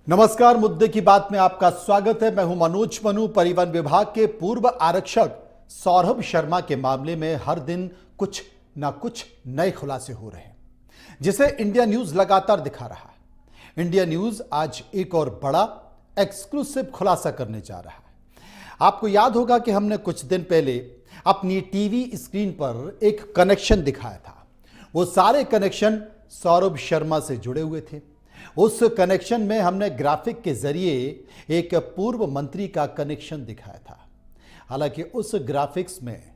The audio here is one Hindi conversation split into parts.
नमस्कार, मुद्दे की बात में आपका स्वागत है। मैं हूं मनोज मनु। परिवहन विभाग के पूर्व आरक्षक सौरभ शर्मा के मामले में हर दिन कुछ ना कुछ नए खुलासे हो रहे हैं, जिसे इंडिया न्यूज लगातार दिखा रहा है। इंडिया न्यूज आज एक और बड़ा एक्सक्लूसिव खुलासा करने जा रहा है। आपको याद होगा कि हमने कुछ दिन पहले अपनी टीवी स्क्रीन पर एक कनेक्शन दिखाया था। वो सारे कनेक्शन सौरभ शर्मा से जुड़े हुए थे। उस कनेक्शन में हमने ग्राफिक के जरिए एक पूर्व मंत्री का कनेक्शन दिखाया था। हालांकि उस ग्राफिक्स में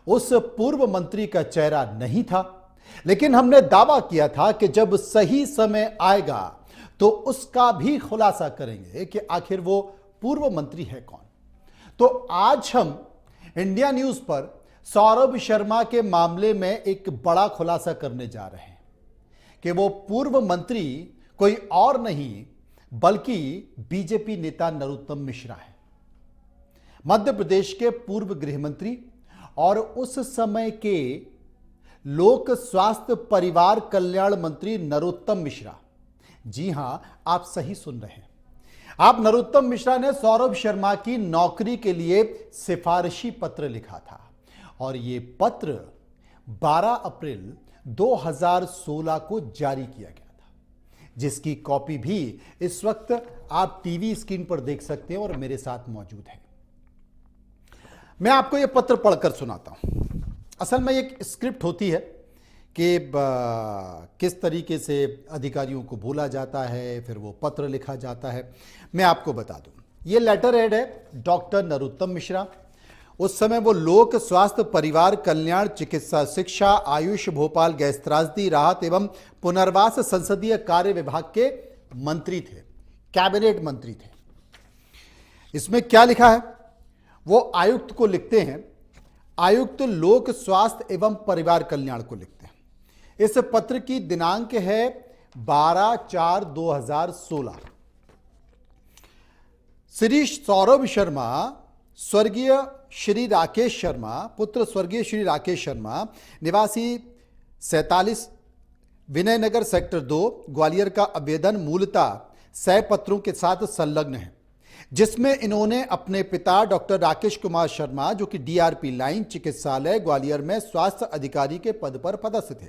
उस पूर्व मंत्री का चेहरा नहीं था, लेकिन हमने दावा किया था कि जब सही समय आएगा तो उसका भी खुलासा करेंगे कि आखिर वो पूर्व मंत्री है कौन। तो आज हम इंडिया न्यूज पर सौरभ शर्मा के मामले में एक बड़ा खुलासा करने जा रहे हैं कि वो पूर्व मंत्री कोई और नहीं बल्कि बीजेपी नेता नरोत्तम मिश्रा है। मध्य प्रदेश के पूर्व गृह मंत्री और उस समय के लोक स्वास्थ्य परिवार कल्याण मंत्री नरोत्तम मिश्रा। जी हां, आप सही सुन रहे हैं। आप नरोत्तम मिश्रा ने सौरभ शर्मा की नौकरी के लिए सिफारिशी पत्र लिखा था और यह पत्र 12 अप्रैल 2016 को जारी किया गया, जिसकी कॉपी भी इस वक्त आप टीवी स्क्रीन पर देख सकते हैं और मेरे साथ मौजूद है। मैं आपको यह पत्र पढ़कर सुनाता हूं। असल में एक स्क्रिप्ट होती है कि किस तरीके से अधिकारियों को बोला जाता है, फिर वो पत्र लिखा जाता है। मैं आपको बता दूं, ये लेटर हेड है डॉक्टर नरोत्तम मिश्रा। उस समय वो लोक स्वास्थ्य परिवार कल्याण चिकित्सा शिक्षा आयुष भोपाल गैस त्रासदी राहत एवं पुनर्वास संसदीय कार्य विभाग के मंत्री थे, कैबिनेट मंत्री थे। इसमें क्या लिखा है वो आयुक्त को लिखते हैं, आयुक्त लोक स्वास्थ्य एवं परिवार कल्याण को लिखते हैं। इस पत्र की दिनांक है 12/4/2016। श्री सौरभ शर्मा स्वर्गीय श्री राकेश शर्मा, पुत्र स्वर्गीय श्री राकेश शर्मा, निवासी 47 विनयनगर सेक्टर 2 ग्वालियर का आवेदन मूलतः 6 पत्रों के साथ संलग्न है, जिसमें इन्होंने अपने पिता डॉक्टर राकेश कुमार शर्मा, जो कि डीआरपी लाइन चिकित्सालय ग्वालियर में स्वास्थ्य अधिकारी के पद पर पदस्थ थे,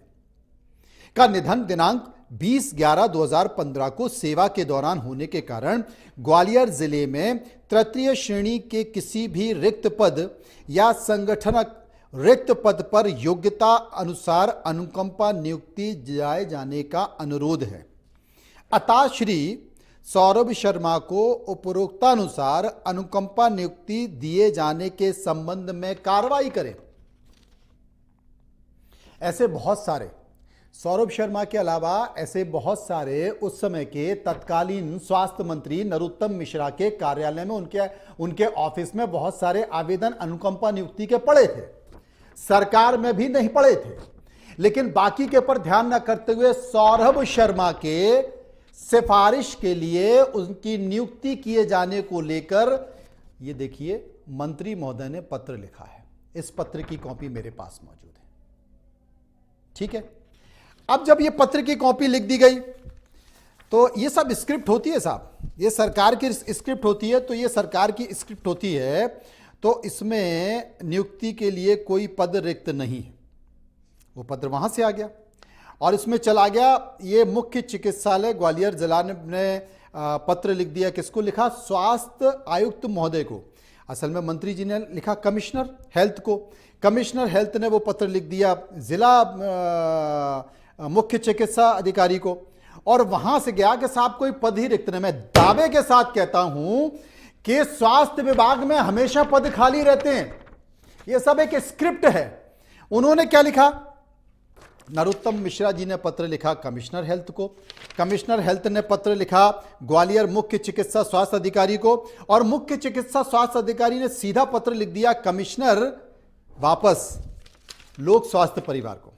का निधन दिनांक 20/11/2015 को सेवा के दौरान होने के कारण ग्वालियर जिले में तृतीय श्रेणी के किसी भी रिक्त पद या संगठनक रिक्त पद पर योग्यता अनुसार अनुकंपा नियुक्ति दिए जाने का अनुरोध है। अतः श्री सौरभ शर्मा को उपरोक्तानुसार अनुकंपा नियुक्ति दिए जाने के संबंध में कार्रवाई करें। ऐसे बहुत सारे, सौरभ शर्मा के अलावा ऐसे बहुत सारे उस समय के तत्कालीन स्वास्थ्य मंत्री नरोत्तम मिश्रा के कार्यालय में उनके ऑफिस में बहुत सारे आवेदन अनुकंपा नियुक्ति के पड़े थे। सरकार में भी नहीं पड़े थे, लेकिन बाकी के पर ध्यान न करते हुए सौरभ शर्मा के सिफारिश के लिए उनकी नियुक्ति किए जाने को लेकर ये देखिए मंत्री महोदय ने पत्र लिखा है। इस पत्र की कॉपी मेरे पास मौजूद है। ठीक है, अब जब ये पत्र की कॉपी लिख दी गई तो ये सब स्क्रिप्ट होती है साहब, ये सरकार की स्क्रिप्ट होती है। तो ये सरकार की स्क्रिप्ट होती है, तो इसमें नियुक्ति के लिए कोई पद रिक्त नहीं है। वो पत्र वहां से आ गया और इसमें चला गया। ये मुख्य चिकित्सालय ग्वालियर जिला ने पत्र लिख दिया। किसको लिखा? स्वास्थ्य आयुक्त महोदय को। असल में मंत्री जी ने लिखा कमिश्नर हेल्थ को। कमिश्नर हेल्थ ने वो पत्र लिख दिया जिला मुख्य चिकित्सा अधिकारी को, और वहां से गया कि साहब कोई पद ही रिक्त नहीं। मैं दावे के साथ कहता हूं कि स्वास्थ्य विभाग में हमेशा पद खाली रहते हैं। यह सब एक स्क्रिप्ट है। उन्होंने क्या लिखा? नरोत्तम मिश्रा जी ने पत्र लिखा कमिश्नर हेल्थ को। कमिश्नर हेल्थ ने पत्र लिखा ग्वालियर मुख्य चिकित्सा स्वास्थ्य अधिकारी को, और मुख्य चिकित्सा स्वास्थ्य अधिकारी ने सीधा पत्र लिख दिया कमिश्नर वापस लोक स्वास्थ्य परिवार को।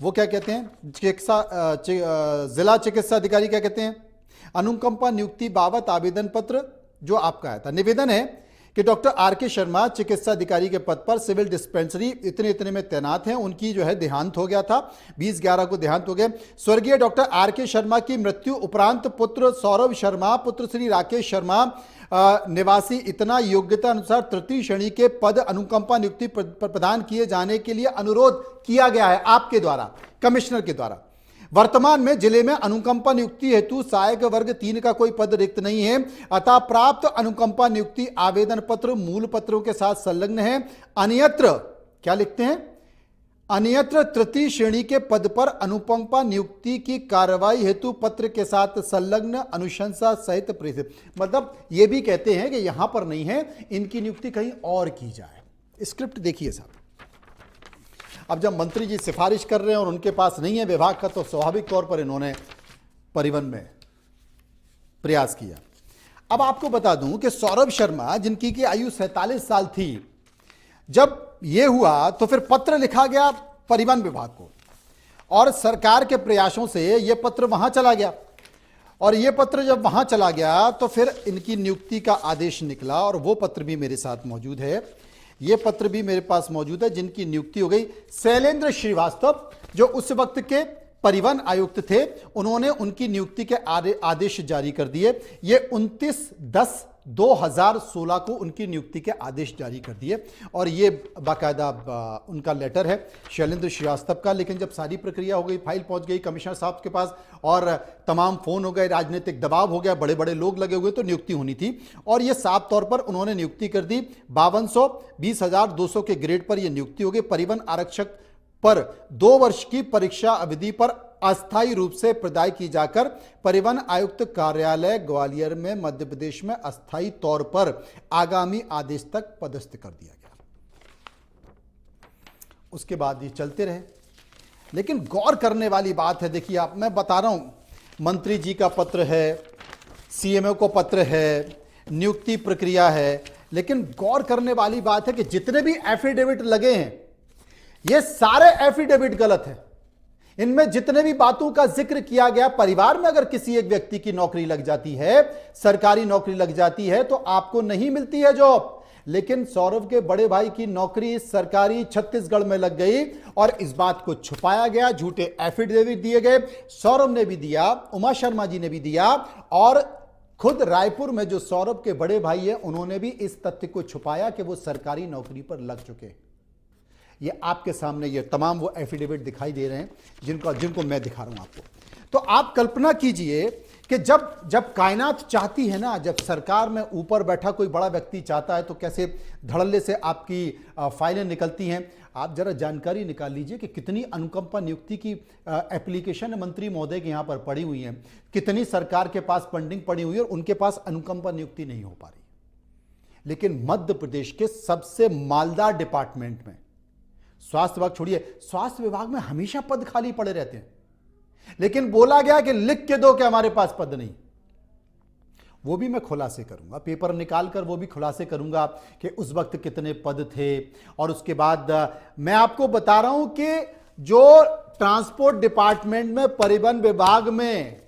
वो क्या कहते हैं? जिला चिकित्सा अधिकारी क्या कहते हैं? अनुकंपा नियुक्ति बाबत आवेदन पत्र जो आपका आया था। निवेदन है कि डॉक्टर आर के शर्मा चिकित्सा अधिकारी के पद पर सिविल डिस्पेंसरी इतने इतने में तैनात हैं। उनकी जो है देहांत हो गया था, 20/11 को देहांत हो गया। स्वर्गीय डॉक्टर आर के शर्मा की मृत्यु उपरांत पुत्र सौरभ शर्मा, पुत्र श्री राकेश शर्मा निवासी इतना योग्यता अनुसार तृतीय श्रेणी के पद अनुकंपा नियुक्ति प्रदान किए जाने के लिए अनुरोध किया गया है आपके द्वारा, कमिश्नर के द्वारा। वर्तमान में जिले में अनुकंपा नियुक्ति हेतु सहायक वर्ग 3 का कोई पद रिक्त नहीं है, अतः प्राप्त अनुकंपा नियुक्ति आवेदन पत्र मूल पत्रों के साथ संलग्न है। अन्यत्र क्या लिखते हैं, अन्यत्र तृतीय श्रेणी के पद पर अनुकंपा नियुक्ति की कार्रवाई हेतु पत्र के साथ संलग्न अनुशंसा सहित प्रेषित। मतलब ये भी कहते हैं कि यहां पर नहीं है, इनकी नियुक्ति कहीं और की जाए। स्क्रिप्ट देखिए साहब, अब जब मंत्री जी सिफारिश कर रहे हैं और उनके पास नहीं है विभाग का, तो स्वाभाविक तौर पर इन्होंने परिवहन में प्रयास किया। अब आपको बता दूं कि सौरभ शर्मा जिनकी की आयु 47 साल थी, जब यह हुआ तो फिर पत्र लिखा गया परिवहन विभाग को और सरकार के प्रयासों से यह पत्र वहां चला गया, और यह पत्र जब वहां चला गया तो फिर इनकी नियुक्ति का आदेश निकला, और वो पत्र भी मेरे साथ मौजूद है। ये पत्र भी मेरे पास मौजूद है, जिनकी नियुक्ति हो गई शैलेंद्र श्रीवास्तव, जो उस वक्त के परिवहन आयुक्त थे। उन्होंने उनकी नियुक्ति के आदेश जारी कर दिए। ये 29/10/2016 को उनकी नियुक्ति के आदेश जारी कर दिए, और ये बाकायदा उनका लेटर है शैलेंद्र श्रीवास्तव का। लेकिन जब सारी प्रक्रिया हो गई, फाइल पहुंच गई कमिश्नर साहब के पास और तमाम फोन हो गए, राजनीतिक दबाव हो गया, बड़े बड़े लोग लगे हुए, तो नियुक्ति होनी थी। और ये साफ तौर पर उन्होंने नियुक्ति कर दी। 5200 20,200 के ग्रेड पर यह नियुक्ति हो गई। परिवहन आरक्षक पर 2 वर्ष की परीक्षा अवधि पर अस्थायी रूप से प्रदाय की जाकर परिवहन आयुक्त कार्यालय ग्वालियर में मध्य प्रदेश में अस्थायी तौर पर आगामी आदेश तक पदस्थ कर दिया गया। उसके बाद ये चलते रहे। लेकिन गौर करने वाली बात है, देखिए आप, मैं बता रहा हूं, मंत्री जी का पत्र है, सीएमओ को पत्र है, नियुक्ति प्रक्रिया है, लेकिन गौर करने वाली बात है कि जितने भी एफिडेविट लगे हैं, ये सारे एफिडेविट गलत है। इनमें जितने भी बातों का जिक्र किया गया, परिवार में अगर किसी एक व्यक्ति की नौकरी लग जाती है, सरकारी नौकरी लग जाती है, तो आपको नहीं मिलती है जॉब। लेकिन सौरभ के बड़े भाई की नौकरी सरकारी छत्तीसगढ़ में लग गई, और इस बात को छुपाया गया, झूठे एफिडेविट दिए गए। सौरभ ने भी दिया, उमा शर्मा जी ने भी दिया, और खुद रायपुर में जो सौरभ के बड़े भाई है, उन्होंने भी इस तथ्य को छुपाया कि वो सरकारी नौकरी पर लग चुके हैं। ये आपके सामने ये तमाम वो एफिडेविट दिखाई दे रहे हैं, जिनको मैं दिखा रहा हूं आपको। तो आप कल्पना कीजिए कि जब कायनात चाहती है ना, जब सरकार में ऊपर बैठा कोई बड़ा व्यक्ति चाहता है, तो कैसे धड़ल्ले से आपकी फाइलें निकलती हैं। आप जरा जानकारी निकाल लीजिए कि कितनी अनुकंपा नियुक्ति की एप्लीकेशन मंत्री महोदय के यहां पर पड़ी हुई है, कितनी सरकार के पास पेंडिंग पड़ी हुई है, और उनके पास अनुकंपा नियुक्ति नहीं हो पा रही। लेकिन मध्य प्रदेश के सबसे मालदार डिपार्टमेंट में, स्वास्थ्य विभाग छोड़िए, स्वास्थ्य विभाग में हमेशा पद खाली पड़े रहते हैं, लेकिन बोला गया कि लिख के दो कि हमारे पास पद नहीं। वो भी मैं खुलासे करूंगा, पेपर निकालकर वो भी खुलासे करूंगा कि उस वक्त कितने पद थे। और उसके बाद मैं आपको बता रहा हूं कि जो ट्रांसपोर्ट डिपार्टमेंट में, परिवहन विभाग में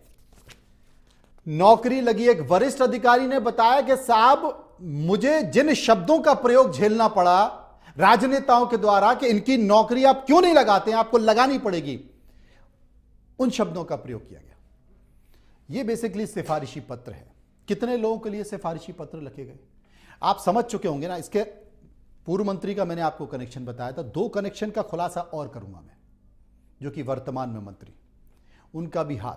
नौकरी लगी एक वरिष्ठ अधिकारी ने बताया कि साहब, मुझे जिन शब्दों का प्रयोग झेलना पड़ा राजनेताओं के द्वारा कि इनकी नौकरी आप क्यों नहीं लगाते हैं, आपको लगानी पड़ेगी, उन शब्दों का प्रयोग किया गया। यह बेसिकली सिफारिशी पत्र है। कितने लोगों के लिए सिफारिशी पत्र लिखे गए आप समझ चुके होंगे ना। इसके पूर्व मंत्री का मैंने आपको कनेक्शन बताया था, 2 कनेक्शन का खुलासा और करूंगा मैं, जो कि वर्तमान में मंत्री, उनका भी हाथ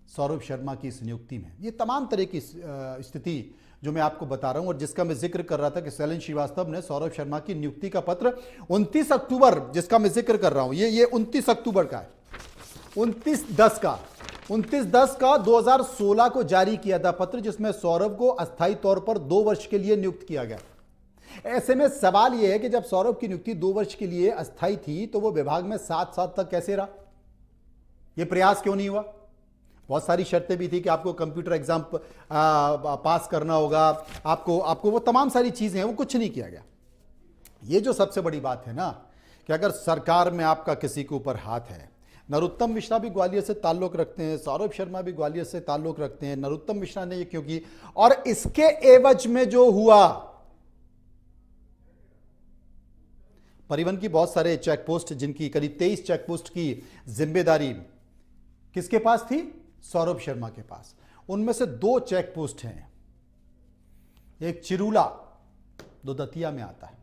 सौरभ शर्मा की इस नियुक्ति में। ये तमाम तरह की स्थिति जो मैं आपको बता रहा हूं, और जिसका मैं जिक्र कर रहा था कि शैलेंद्र श्रीवास्तव ने सौरभ शर्मा की नियुक्ति का पत्र 29 अक्टूबर, जिसका मैं जिक्र कर रहा हूं, ये 29 अक्टूबर का है, 29/10 का 2016 को जारी किया था पत्र, जिसमें सौरभ को अस्थायी तौर पर 2 वर्ष के लिए नियुक्त किया गया। ऐसे में सवाल यह है कि जब सौरभ की नियुक्ति 2 वर्ष के लिए अस्थायी थी, तो वो विभाग में 7 साल तक कैसे रहा? यह प्रयास क्यों नहीं हुआ? बहुत सारी शर्तें भी थी कि आपको कंप्यूटर एग्जाम पास करना होगा, आपको वो तमाम सारी चीजें हैं, वो कुछ नहीं किया गया। ये जो सबसे बड़ी बात है ना, कि अगर सरकार में आपका किसी के ऊपर हाथ है, नरोत्तम मिश्रा भी ग्वालियर से ताल्लुक रखते हैं, सौरभ शर्मा भी ग्वालियर से ताल्लुक रखते हैं, नरोत्तम मिश्रा ने ये क्यों की, और इसके एवज में जो हुआ परिवहन की बहुत सारे चेक पोस्ट, जिनकी करीब 23 चेक पोस्ट की जिम्मेदारी किसके पास थी? सौरभ शर्मा के पास। उनमें से 2 चेक पोस्ट हैं, एक चिरूला जो दतिया में आता है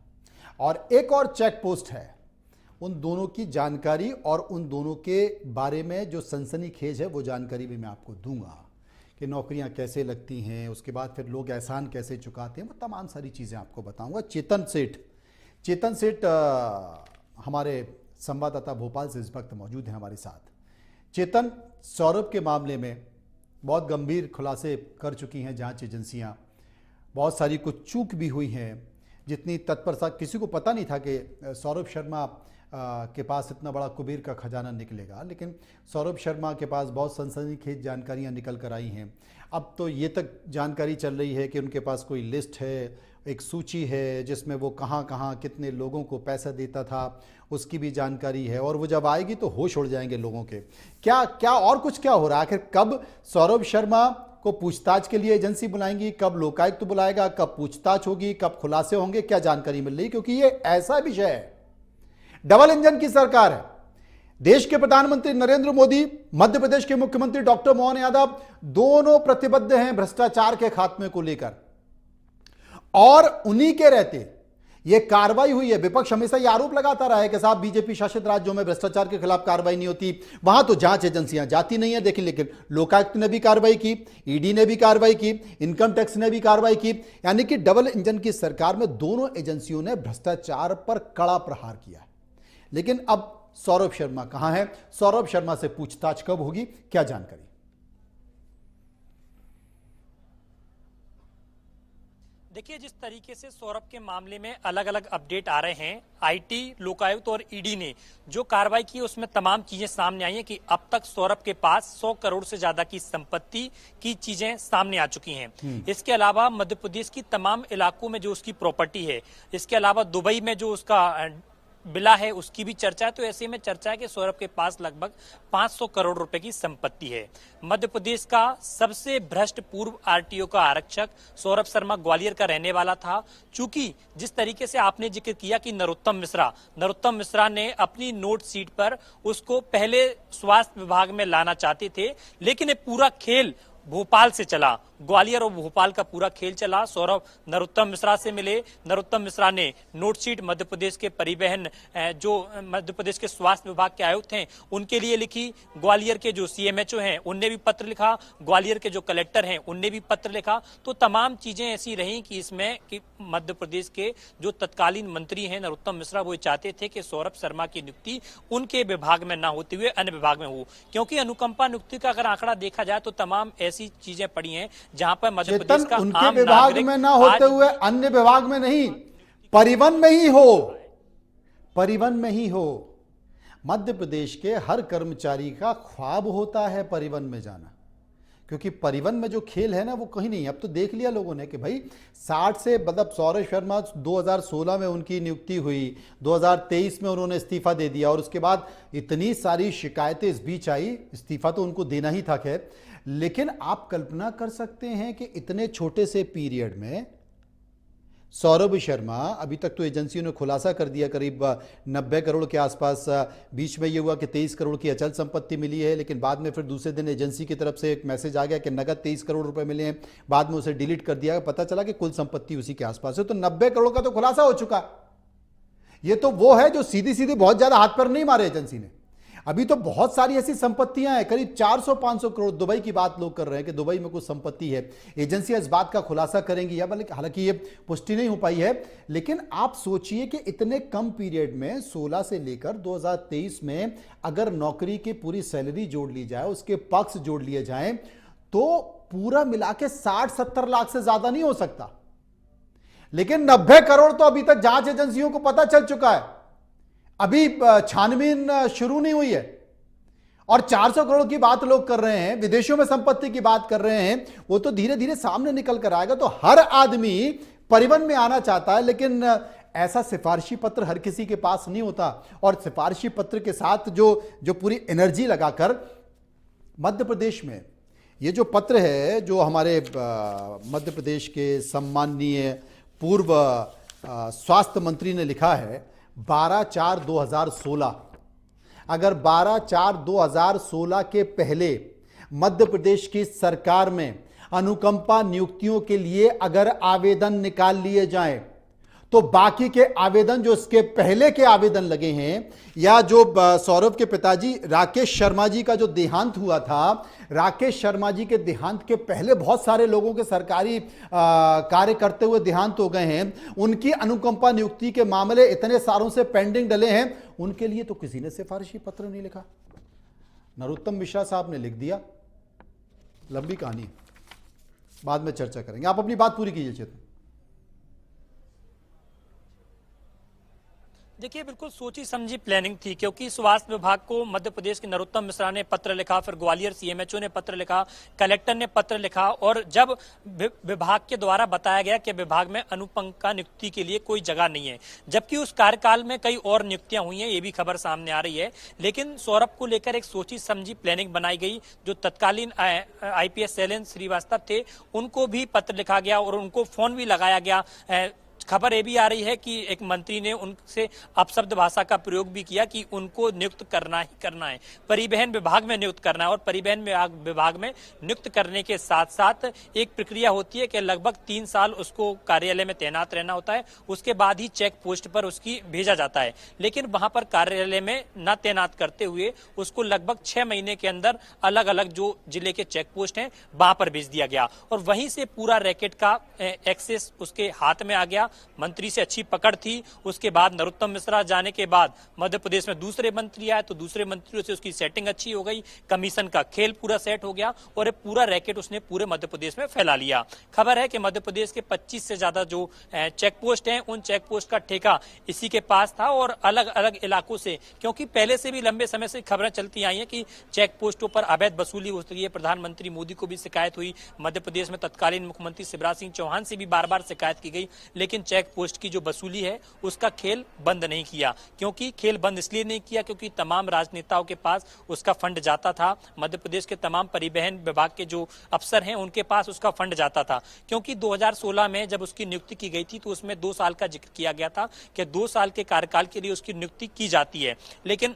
और एक और चेक पोस्ट है। उन दोनों की जानकारी और उन दोनों के बारे में जो सनसनीखेज है वो जानकारी भी मैं आपको दूंगा कि नौकरियां कैसे लगती हैं, उसके बाद फिर लोग एहसान कैसे चुकाते हैं, वो तमाम सारी चीज़ें आपको बताऊंगा। चेतन सेठ हमारे संवाददाता भोपाल से इस वक्त मौजूद हैं हमारे साथ। चेतन, सौरभ के मामले में बहुत गंभीर खुलासे कर चुकी हैं जांच एजेंसियां, बहुत सारी कुछ चूक भी हुई हैं। जितनी तत्परता, किसी को पता नहीं था कि सौरभ शर्मा के पास इतना बड़ा कुबेर का खजाना निकलेगा, लेकिन सौरभ शर्मा के पास बहुत सनसनीखेज जानकारियां निकल कर आई हैं। अब तो ये तक जानकारी चल रही है कि उनके पास कोई लिस्ट है, एक सूची है जिसमें वो कहाँ कहाँ कितने लोगों को पैसा देता था, उसकी भी जानकारी है। और वो जब आएगी तो होश उड़ जाएंगे लोगों के। क्या क्या और कुछ क्या हो रहा है? आखिर कब सौरभ शर्मा को पूछताछ के लिए एजेंसी बुलाएंगी, कब लोकायुक्त तो बुलाएगा, कब पूछताछ होगी, कब खुलासे होंगे, क्या जानकारी मिल रही? क्योंकि ये ऐसा विषय है, डबल इंजन की सरकार है। देश के प्रधानमंत्री नरेंद्र मोदी, मध्य प्रदेश के मुख्यमंत्री डॉक्टर मोहन यादव दोनों प्रतिबद्ध हैं भ्रष्टाचार के खात्मे को लेकर, और उन्हीं के रहते यह कार्रवाई हुई है। विपक्ष हमेशा यह आरोप लगाता रहा है कि साहब बीजेपी शासित राज्यों में भ्रष्टाचार के खिलाफ कार्रवाई नहीं होती, वहां तो जांच एजेंसियां जाती नहीं है। देखिए, लेकिन लोकायुक्त ने भी कार्रवाई की, ईडी ने भी कार्रवाई की, इनकम टैक्स ने भी कार्रवाई की। यानी कि डबल इंजन की सरकार में दोनों एजेंसियों ने भ्रष्टाचार पर कड़ा प्रहार किया है। लेकिन अब सौरभ शर्मा कहां है? सौरभ शर्मा से पूछताछ कब होगी, क्या जानकारी? देखिए, जिस तरीके से सौरभ के मामले में अलग अलग अपडेट आ रहे हैं, आईटी, लोकायुक्त और ईडी ने जो कार्रवाई की उसमें तमाम चीजें सामने आई हैं कि अब तक सौरभ के पास 100 करोड़ से ज्यादा की संपत्ति की चीजें सामने आ चुकी हैं। इसके अलावा मध्य प्रदेश की तमाम इलाकों में जो उसकी प्रॉपर्टी है, इसके अलावा दुबई में जो उसका बिला है उसकी भी चर्चा है। तो ऐसे में चर्चा है कि सौरभ के पास लगभग 500 करोड़ रुपए की संपत्ति है। मध्य प्रदेश का सबसे भ्रष्ट पूर्व आरटीओ का आरक्षक सौरभ शर्मा ग्वालियर का रहने वाला था। चूंकि जिस तरीके से आपने जिक्र किया कि नरोत्तम मिश्रा ने अपनी नोट सीट पर उसको पहले स्वास्थ्य विभाग में लाना चाहते थे, लेकिन ये पूरा खेल भोपाल से चला, ग्वालियर और भोपाल का पूरा खेल चला। सौरभ नरोत्तम मिश्रा से मिले, नरोत्तम मिश्रा ने नोटशीट मध्य प्रदेश के परिवहन, जो मध्य प्रदेश के स्वास्थ्य विभाग के आयुक्त हैं, उनके लिए लिखी। ग्वालियर के जो सीएमएचओ हैं उनने भी पत्र लिखा, ग्वालियर के जो कलेक्टर हैं उनने भी पत्र लिखा। तो तमाम चीजें ऐसी रही कि इसमें कि मध्य प्रदेश के जो तत्कालीन मंत्री हैं नरोत्तम मिश्रा, वो चाहते थे कि सौरभ शर्मा की नियुक्ति उनके विभाग में ना होते हुए अन्य विभाग में हो, क्योंकि अनुकंपा नियुक्ति का अगर आंकड़ा देखा जाए तो तमाम ऐसी चीजें पड़ी हैं जहां पर मध्य प्रदेश का उनके आम विभाग में ना होते हुए अन्य विभाग में नहीं, परिवहन में ही हो, परिवहन में ही हो। मध्य प्रदेश के हर कर्मचारी का ख्वाब होता है परिवहन में जाना, क्योंकि परिवहन में जो खेल है ना वो कहीं नहीं। अब तो देख लिया लोगों ने कि भाई 60 से, मतलब सौरभ शर्मा 2016 में उनकी नियुक्ति हुई, 2023 में उन्होंने इस्तीफा दे दिया और उसके बाद इतनी सारी शिकायतें इस बीच आई, इस्तीफा तो उनको देना ही था खैर। लेकिन आप कल्पना कर सकते हैं कि इतने छोटे से पीरियड में सौरभ शर्मा, अभी तक तो एजेंसियों ने खुलासा कर दिया करीब 90 करोड़ के आसपास, बीच में ये हुआ कि 23 करोड़ की अचल संपत्ति मिली है, लेकिन बाद में फिर दूसरे दिन एजेंसी की तरफ से एक मैसेज आ गया कि नगद 23 करोड़ रुपए मिले हैं, बाद में उसे डिलीट कर दिया, पता चला कि कुल संपत्ति उसी के आसपास है। तो 90 करोड़ का तो खुलासा हो चुका। ये तो वो है जो सीधी सीधी बहुत ज्यादा हाथ पर नहीं मारे एजेंसी ने। अभी तो बहुत सारी ऐसी संपत्तियां हैं, करीब 400-500 करोड़। दुबई की बात लोग कर रहे हैं कि दुबई में कुछ संपत्ति है। एजेंसियां इस बात का खुलासा करेंगी या हालांकि ये पुष्टि नहीं हो पाई है, लेकिन आप सोचिए कि इतने कम पीरियड में 16 से लेकर 2023 में अगर नौकरी की पूरी सैलरी जोड़ ली जाए, उसके पक्ष जोड़ लिए जाए, तो पूरा मिला के 60-70 लाख से ज्यादा नहीं हो सकता। लेकिन 90 करोड़ तो अभी तक जांच एजेंसियों को पता चल चुका है, अभी छानबीन शुरू नहीं हुई है। और 400 करोड़ की बात लोग कर रहे हैं, विदेशों में संपत्ति की बात कर रहे हैं, वो तो धीरे धीरे सामने निकल कर आएगा। तो हर आदमी परिवहन में आना चाहता है, लेकिन ऐसा सिफारिशी पत्र हर किसी के पास नहीं होता। और सिफारिशी पत्र के साथ जो पूरी एनर्जी लगाकर मध्य प्रदेश में ये जो पत्र है, जो हमारे मध्य प्रदेश के सम्माननीय पूर्व स्वास्थ्य मंत्री ने लिखा है, 12/4/2016, अगर 12/4/2016 के पहले मध्य प्रदेश की सरकार में अनुकंपा नियुक्तियों के लिए अगर आवेदन निकाल लिए जाएं, तो बाकी के आवेदन जो इसके पहले के आवेदन लगे हैं, या जो सौरभ के पिताजी राकेश शर्मा जी का जो देहांत हुआ था, राकेश शर्मा जी के देहांत के पहले बहुत सारे लोगों के सरकारी कार्य करते हुए देहांत हो गए हैं, उनकी अनुकंपा नियुक्ति के मामले इतने सालों से पेंडिंग डले हैं, उनके लिए तो किसी ने सिफारिशी पत्र नहीं लिखा। नरोत्तम मिश्रा साहब ने लिख दिया। लंबी कहानी, बाद में चर्चा करेंगे। आप अपनी बात पूरी कीजिए चेतन। देखिए, बिल्कुल सोची समझी प्लानिंग थी, क्योंकि स्वास्थ्य विभाग को मध्य प्रदेश के नरोत्तम मिश्रा ने पत्र लिखा, फिर ग्वालियर सीएमएचओ ने पत्र लिखा, कलेक्टर ने पत्र लिखा, और जब विभाग के द्वारा बताया गया कि विभाग में अनुकंपा नियुक्ति के लिए कोई जगह नहीं है, जबकि उस कार्यकाल में कई और नियुक्तियां हुई हैं, ये भी खबर सामने आ रही है। लेकिन सौरभ को लेकर एक सोची समझी प्लानिंग बनाई गई। जो तत्कालीन आईपीएस शैलेंद्र श्रीवास्तव थे, उनको भी पत्र लिखा गया और उनको फोन भी लगाया गया। खबर ये भी आ रही है कि एक मंत्री ने उनसे अपशब्द भाषा का प्रयोग भी किया कि उनको नियुक्त करना ही करना है, परिवहन विभाग में नियुक्त करना है, और परिवहन विभाग में नियुक्त करने के साथ साथ एक प्रक्रिया होती है कि लगभग 3 साल उसको कार्यालय में तैनात रहना होता है, उसके बाद ही चेक पोस्ट पर उसकी भेजा जाता है। लेकिन वहां पर कार्यालय में न तैनात करते हुए उसको लगभग 6 महीने के अंदर अलग अलग जो जिले के चेक पोस्ट हैं वहां पर भेज दिया गया, और वहीं से पूरा रैकेट का एक्सेस उसके हाथ में आ गया। मंत्री से अच्छी पकड़ थी। उसके बाद नरोत्तम मिश्रा जाने के बाद मध्य प्रदेश में दूसरे मंत्री आए, तो दूसरे मंत्रियों से उसकी सेटिंग अच्छी हो गई, कमीशन का खेल पूरा सेट हो गया, और पूरा रैकेट उसने पूरे मध्य प्रदेश में फैला लिया। खबर है कि मध्य प्रदेश के 25 से ज्यादा जो चेक पोस्ट हैं, उन चेक पोस्ट का ठेका इसी के पास था, और अलग अलग इलाकों से, क्योंकि पहले से भी लंबे समय से खबरें चलती आई हैं कि चेक पोस्टों पर अवैध वसूली हो रही है। प्रधानमंत्री मोदी को भी शिकायत हुई, मध्य प्रदेश में तत्कालीन मुख्यमंत्री शिवराज सिंह चौहान से भी बार बार शिकायत की गई, लेकिन चेक पोस्ट की जो वसूली है उसका खेल बंद नहीं किया। क्योंकि खेल बंद इसलिए नहीं किया क्योंकि तमाम राजनेताओं के पास उसका फंड जाता था, मध्य प्रदेश के तमाम परिवहन विभाग के जो अफसर हैं उनके पास उसका फंड जाता था। क्योंकि 2016 में जब उसकी नियुक्ति की गई थी तो उसमें 2 साल का जिक्र किया गया था कि 2 साल के कार्यकाल के लिए उसकी नियुक्ति की जाती है, लेकिन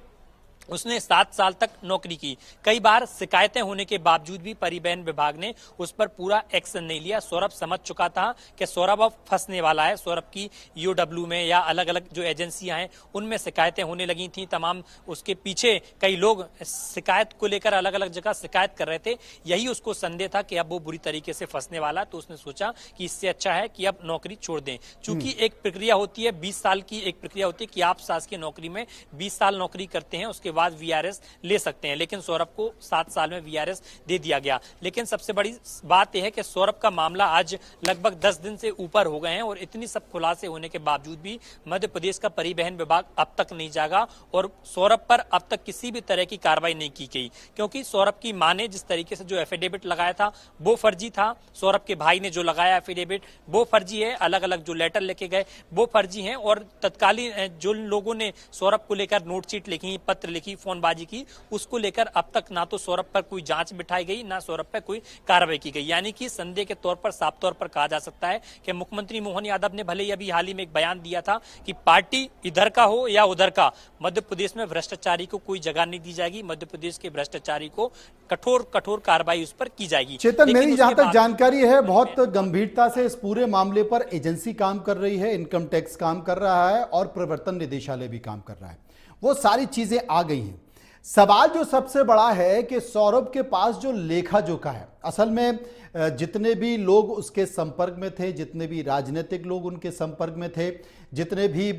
उसने 7 साल तक नौकरी की। कई बार शिकायतें होने के बावजूद भी परिवहन विभाग ने उस पर पूरा एक्शन नहीं लिया। सौरभ समझ चुका था कि सौरभ अब फंसने वाला है। सौरभ की ईओडब्ल्यू में या अलग अलग जो एजेंसियां हैं उनमें शिकायतें होने लगी थी। तमाम उसके पीछे कई लोग शिकायत को लेकर अलग अलग जगह शिकायत कर रहे थे। यही उसको संदेह था कि अब वो बुरी तरीके से फंसने वाला, तो उसने सोचा कि इससे अच्छा है कि अब नौकरी छोड़ दें। चूंकि एक प्रक्रिया होती है, 20 साल की एक प्रक्रिया होती है कि आप शासकीय नौकरी में 20 साल नौकरी करते हैं, उसके बाद वीआरएस ले सकते हैं, लेकिन सौरभ को 7 साल में वीआरएस दे दिया गया। लेकिन सबसे बड़ी बात यह है कि सौरभ का मामला आज लगभग 10 दिन से ऊपर हो गए हैं, और इतनी सब खुलासे होने के बावजूद भी मध्य प्रदेश का परिवहन विभाग अब तक नहीं जागा, और सौरभ पर अब तक किसी भी तरह की कार्रवाई नहीं की गई। क्योंकि सौरभ की मां ने जिस तरीके से जो एफिडेविट लगाया था वो फर्जी था, सौरभ के भाई ने जो लगाया एफिडेविट वो फर्जी है, अलग अलग जो लेटर लिखे गए वो फर्जी हैं, और तत्कालीन जो लोगों ने सौरभ को लेकर नोटशीट लिखी, पत्र लिखी, फोनबाजी की, उसको लेकर अब तक ना तो सौरभ पर कोई जांच बिठाई गई, ना सौरभ पर कोई कार्रवाई की गई। यानी कि संदेह के तौर पर, साफ तौर पर कहा जा सकता है कि मुख्यमंत्री मोहन यादव ने भले ही अभी हाल ही में एक बयान दिया था कि पार्टी इधर का हो या उधर का, मध्य प्रदेश में भ्रष्टाचारी को कोई जगह नहीं दी जाएगी, मध्य प्रदेश के भ्रष्टाचारी को कठोर कठोर कार्रवाई उस पर की जाएगी। चेतन, मेरी जहां तक जानकारी है बहुत गंभीरता से इस पूरे मामले पर एजेंसी काम कर रही है, इनकम टैक्स काम कर रहा है और प्रवर्तन निदेशालय भी काम कर रहा है, वो सारी चीजें आ गई हैं। सवाल जो सबसे बड़ा है कि सौरभ के पास जो लेखा जोखा है, असल में जितने भी लोग उसके संपर्क में थे, जितने भी राजनीतिक लोग उनके संपर्क में थे, जितने भी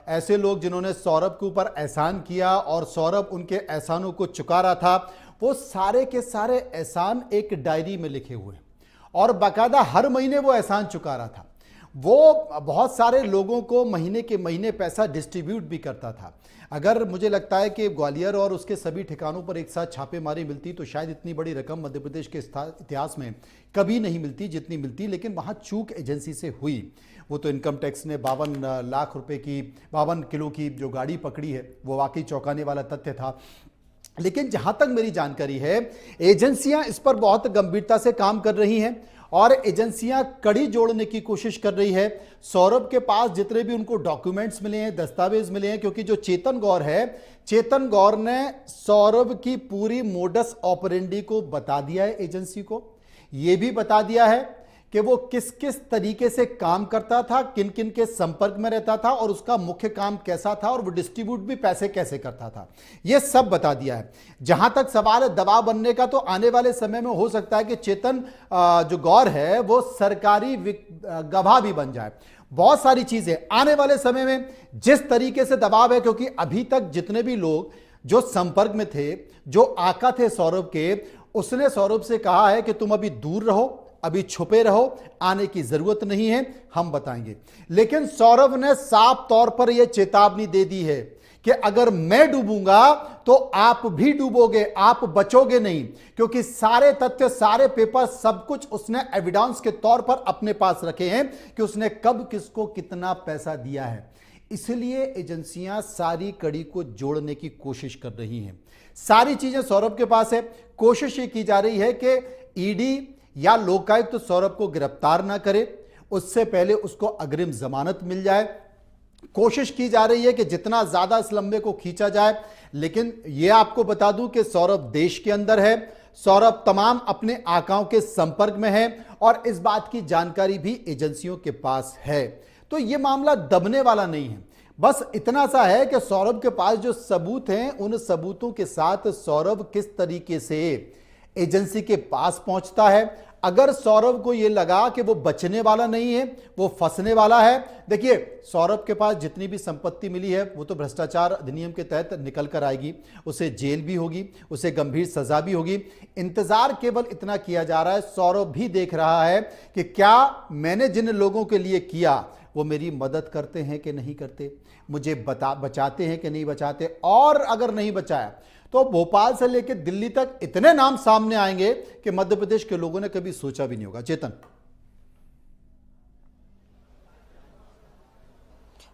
ऐसे लोग जिन्होंने सौरभ के ऊपर एहसान किया और सौरभ उनके एहसानों को चुका रहा था, वो सारे के सारे एहसान एक डायरी में लिखे हुए और बाकायदा हर महीने वो एहसान चुका रहा था। वो बहुत सारे लोगों को महीने के महीने पैसा डिस्ट्रीब्यूट भी करता था। अगर मुझे लगता है कि ग्वालियर और उसके सभी ठिकानों पर एक साथ छापेमारी मिलती तो शायद इतनी बड़ी रकम मध्य प्रदेश के इतिहास में कभी नहीं मिलती जितनी मिलती, लेकिन वहाँ चूक एजेंसी से हुई। वो तो इनकम टैक्स ने 52 लाख रुपए की 52 किलो की जो गाड़ी पकड़ी है, वो वाकई चौंकाने वाला तथ्य था। लेकिन जहाँ तक मेरी जानकारी है, एजेंसियाँ इस पर बहुत गंभीरता से काम कर रही हैं और एजेंसियां कड़ी जोड़ने की कोशिश कर रही है। सौरभ के पास जितने भी उनको डॉक्यूमेंट्स मिले हैं, दस्तावेज मिले हैं, क्योंकि जो चेतन गौर है, चेतन गौर ने सौरभ की पूरी मोडस ऑपरेंडी को बता दिया है एजेंसी को। यह भी बता दिया है कि वो किस किस तरीके से काम करता था, किन किन के संपर्क में रहता था और उसका मुख्य काम कैसा था और वो डिस्ट्रीब्यूट भी पैसे कैसे करता था, ये सब बता दिया है। जहां तक सवाल है दबाव बनने का, तो आने वाले समय में हो सकता है कि चेतन जो गौर है वो सरकारी गवाह भी बन जाए। बहुत सारी चीजें आने वाले समय में जिस तरीके से दबाव है, क्योंकि अभी तक जितने भी लोग जो संपर्क में थे, जो आका थे सौरभ के, उसने सौरभ से कहा है कि तुम अभी दूर रहो, अभी छुपे रहो, आने की जरूरत नहीं है, हम बताएंगे। लेकिन सौरभ ने साफ तौर पर यह चेतावनी दे दी है कि अगर मैं डूबूंगा तो आप भी डूबोगे, आप बचोगे नहीं, क्योंकि सारे तथ्य, सारे पेपर, सब कुछ उसने एविडेंस के तौर पर अपने पास रखे हैं कि उसने कब किसको कितना पैसा दिया है। इसलिए एजेंसियां सारी कड़ी को जोड़ने की कोशिश कर रही हैं। सारी चीजें सौरभ के पास है। कोशिश ये की जा रही है कि ईडी या लोकायुक्त तो सौरभ को गिरफ्तार ना करे, उससे पहले उसको अग्रिम जमानत मिल जाए। कोशिश की जा रही है कि जितना ज्यादा इस लंबे को खींचा जाए। लेकिन यह आपको बता दूं कि सौरभ देश के अंदर है, सौरभ तमाम अपने आकाओं के संपर्क में है और इस बात की जानकारी भी एजेंसियों के पास है। तो यह मामला दबने वाला नहीं है। बस इतना सा है कि सौरभ के पास जो सबूत हैं, उन सबूतों के साथ सौरभ किस तरीके से एजेंसी के पास पहुंचता है। अगर सौरभ को यह लगा कि वो बचने वाला नहीं है, वो फंसने वाला है, देखिए सौरभ के पास जितनी भी संपत्ति मिली है वो तो भ्रष्टाचार अधिनियम के तहत निकल कर आएगी, उसे जेल भी होगी, उसे गंभीर सजा भी होगी। इंतजार केवल इतना किया जा रहा है, सौरभ भी देख रहा है कि क्या मैंने जिन लोगों के लिए किया वो मेरी मदद करते हैं कि नहीं करते, मुझे बचाते हैं कि नहीं बचाते। और अगर नहीं बचाया तो भोपाल से लेकर दिल्ली तक इतने नाम सामने आएंगे कि मध्य प्रदेश के लोगों ने कभी सोचा भी नहीं होगा। चेतन,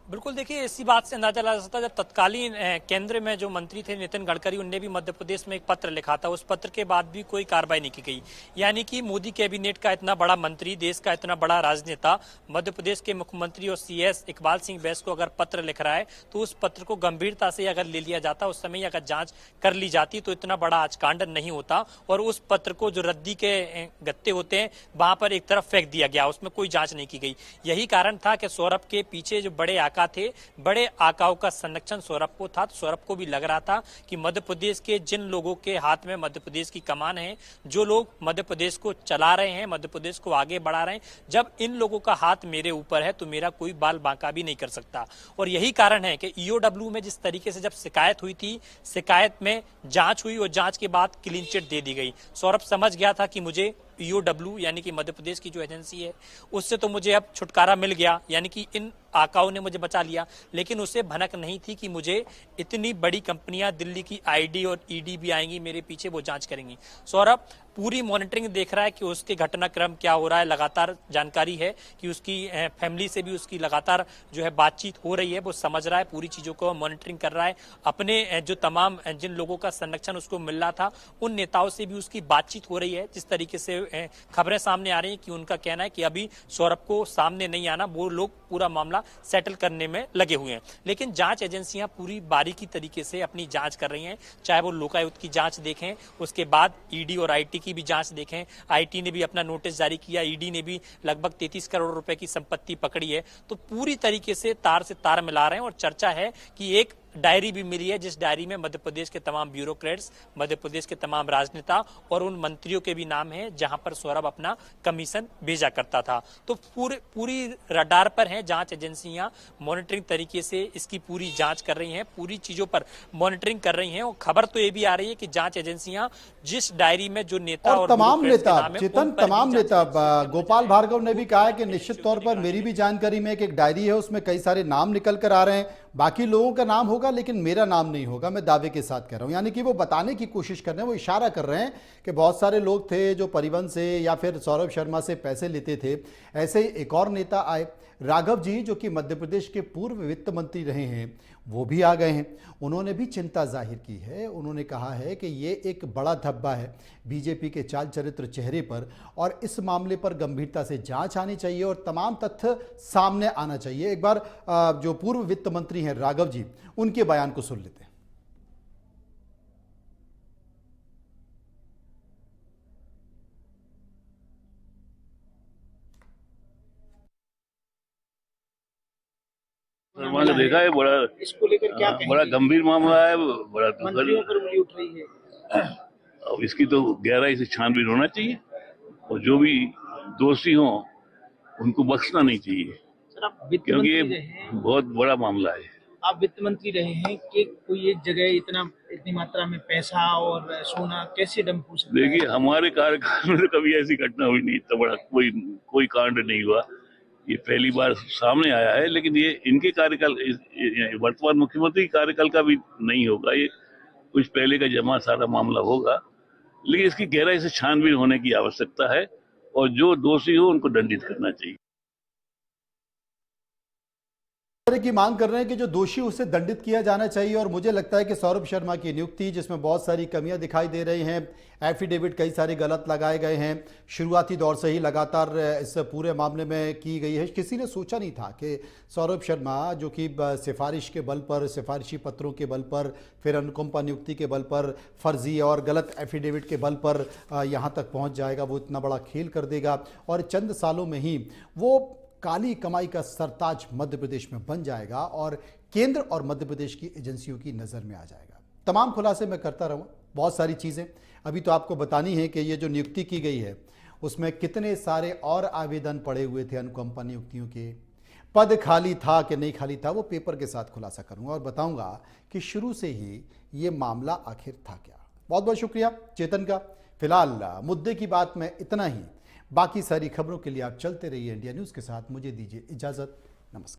बिल्कुल, देखिए इसी बात से अंदाजा लगा सकता है, जब तत्कालीन केंद्र में जो मंत्री थे नितिन गडकरी, उनने भी मध्य प्रदेश में एक पत्र लिखा था, उस पत्र के बाद भी कोई कार्रवाई नहीं की गई। यानी कि मोदी कैबिनेट का इतना बड़ा मंत्री, देश का इतना बड़ा राजनेता, मध्य प्रदेश के मुख्यमंत्री और सीएस इकबाल सिंह बैस को अगर पत्र लिख रहा है तो उस पत्र को गंभीरता से अगर ले लिया जाता, उस समय अगर जांच कर ली जाती तो इतना बड़ा आजकांड नहीं होता। और उस पत्र को जो रद्दी के गत्ते होते हैं वहां पर एक तरफ फेंक दिया गया, उसमें कोई जांच नहीं की गई। यही कारण था कि सौरभ के पीछे जो बड़े थे, बड़े आकाओं का संरक्षण सौरभ को था। तो सौरभ को भी लग रहा था कि मध्य प्रदेश के जिन लोगों के हाथ में मध्य प्रदेश की कमान है, जो लोग मध्य प्रदेश को चला रहे हैं, मध्य प्रदेश को आगे बढ़ा रहे हैं, जब इन लोगों का हाथ मेरे ऊपर है तो मेरा कोई बाल बांका भी नहीं कर सकता। और यही कारण है कि ईओडब्ल्यू में जिस तरीके से जब शिकायत हुई थी, शिकायत में जांच हुई और जांच के बाद क्लीन चिट दे दी गई। सौरभ समझ गया था कि मुझे ईओडब्ल्यू यानी कि मध्य प्रदेश की जो एजेंसी है उससे तो मुझे अब छुटकारा मिल गया, यानी कि इन आकाओं ने मुझे बचा लिया। लेकिन उसे भनक नहीं थी कि मुझे इतनी बड़ी कंपनियां, दिल्ली की आईडी और ईडी भी आएंगी मेरे पीछे, वो जांच करेंगी। सौरभ पूरी मॉनिटरिंग देख रहा है कि उसके घटनाक्रम क्या हो रहा है, लगातार जानकारी है कि उसकी फैमिली से भी उसकी लगातार जो है बातचीत हो रही है, वो समझ रहा है, पूरी चीजों को मॉनिटरिंग कर रहा है। अपने जो तमाम जिन लोगों का संरक्षण उसको मिल रहा था, उन नेताओं से भी उसकी बातचीत हो रही है। जिस तरीके से खबरें सामने आ रही हैं कि उनका कहना है कि अभी सौरभ को सामने नहीं आना, वो लोग पूरा मामला सेटल करने में लगे हुए हैं। लेकिन जांच एजेंसियां पूरी बारीकी तरीके से अपनी जांच कर रही हैं, चाहे वो लोकायुक्त की जांच देखें, उसके बाद ईडी और आईटी की भी जांच देखें। आईटी ने भी अपना नोटिस जारी किया, ईडी ने भी लगभग 33 करोड़ रुपए की संपत्ति पकड़ी है। तो पूरी तरीके से तार से तार मिला रहे हैं। और चर्चा है कि एक डायरी भी मिली है, जिस डायरी में मध्य प्रदेश के तमाम ब्यूरोक्रेट्स, मध्य प्रदेश के तमाम राजनेता और उन मंत्रियों के भी नाम हैं जहां पर सौरभ अपना कमीशन भेजा करता था। तो पूरी रडार पर हैं जांच एजेंसियां, मॉनिटरिंग तरीके से इसकी पूरी जांच कर रही हैं, पूरी चीजों पर मॉनिटरिंग कर रही हैं। और खबर तो ये भी आ रही है कि जांच एजेंसियां जिस डायरी में जो नेता और तमाम नेता, चेतन, तमाम नेता, गोपाल भार्गव ने भी कहा है कि निश्चित तौर पर मेरी भी जानकारी में एक डायरी है, उसमें कई सारे नाम निकल कर आ रहे हैं, बाकी लोगों का नाम होगा लेकिन मेरा नाम नहीं होगा, मैं दावे के साथ कह रहा हूं। यानी कि वो बताने की कोशिश कर रहे हैं, वो इशारा कर रहे हैं कि बहुत सारे लोग थे जो परिवहन से या फिर सौरभ शर्मा से पैसे लेते थे। ऐसे ही एक और नेता आए, राघव जी, जो कि मध्य प्रदेश के पूर्व वित्त मंत्री रहे हैं, वो भी आ गए हैं। उन्होंने भी चिंता जाहिर की है। उन्होंने कहा है कि ये एक बड़ा धब्बा है बीजेपी के चाल चरित्र चेहरे पर और इस मामले पर गंभीरता से जांच आनी चाहिए और तमाम तथ्य सामने आना चाहिए। एक बार जो पूर्व वित्त मंत्री हैं राघव जी, उनके बयान को सुन लेते हैं। वहाँ का देखा है, बड़ा इसको लेकर क्या बड़ा गंभीर मामला है, बड़ा मंत्रियों पर उंगली उठ रही है। अब इसकी तो गहराई से छानबीन होना चाहिए और जो भी दोषी हो उनको बख्शना नहीं चाहिए, सर, आप वित्त क्योंकि मंत्री ये रहे हैं, बहुत बड़ा मामला है। आप वित्त मंत्री रहे हैं कि कोई एक जगह इतनी मात्रा में पैसा और सोना कैसे डंप हो सकता है? देखिए, हमारे कार्यकाल में तो कभी ऐसी घटना हुई नहीं, इतना बड़ा कोई कांड नहीं हुआ। ये पहली बार सामने आया है, लेकिन ये इनके कार्यकाल, वर्तमान मुख्यमंत्री के कार्यकाल का भी नहीं होगा। ये कुछ पहले का जमा सारा मामला होगा, लेकिन इसकी गहराई से छानबीन होने की आवश्यकता है और जो दोषी हो उनको दंडित करना चाहिए। तरह की मांग कर रहे हैं कि जो दोषी उसे दंडित किया जाना चाहिए और मुझे लगता है कि सौरभ शर्मा की नियुक्ति, जिसमें बहुत सारी कमियां दिखाई दे रही हैं, एफिडेविट कई सारे गलत लगाए गए हैं, शुरुआती दौर से ही लगातार इस पूरे मामले में की गई है। किसी ने सोचा नहीं था कि सौरभ शर्मा, जो कि सिफारिश के बल पर, सिफारिशी पत्रों के बल पर, फिर अनुकंपा नियुक्ति के बल पर, फर्जी और गलत एफिडेविट के बल पर यहाँ तक पहुँच जाएगा, वो इतना बड़ा खेल कर देगा और चंद सालों में ही वो काली कमाई का सरताज मध्य प्रदेश में बन जाएगा और केंद्र और मध्य प्रदेश की एजेंसियों की नज़र में आ जाएगा। तमाम खुलासे मैं करता रहूँगा, बहुत सारी चीज़ें अभी तो आपको बतानी है कि ये जो नियुक्ति की गई है उसमें कितने सारे और आवेदन पड़े हुए थे अनुकंपा नियुक्तियों के, पद खाली था कि नहीं खाली था, वो पेपर के साथ खुलासा करूँगा और बताऊँगा कि शुरू से ही ये मामला आखिर था क्या। बहुत बहुत शुक्रिया चेतन का। फिलहाल मुद्दे की बात में इतना ही। बाकी सारी खबरों के लिए आप चलते रहिए इंडिया न्यूज़ के साथ। मुझे दीजिए इजाज़त। नमस्कार।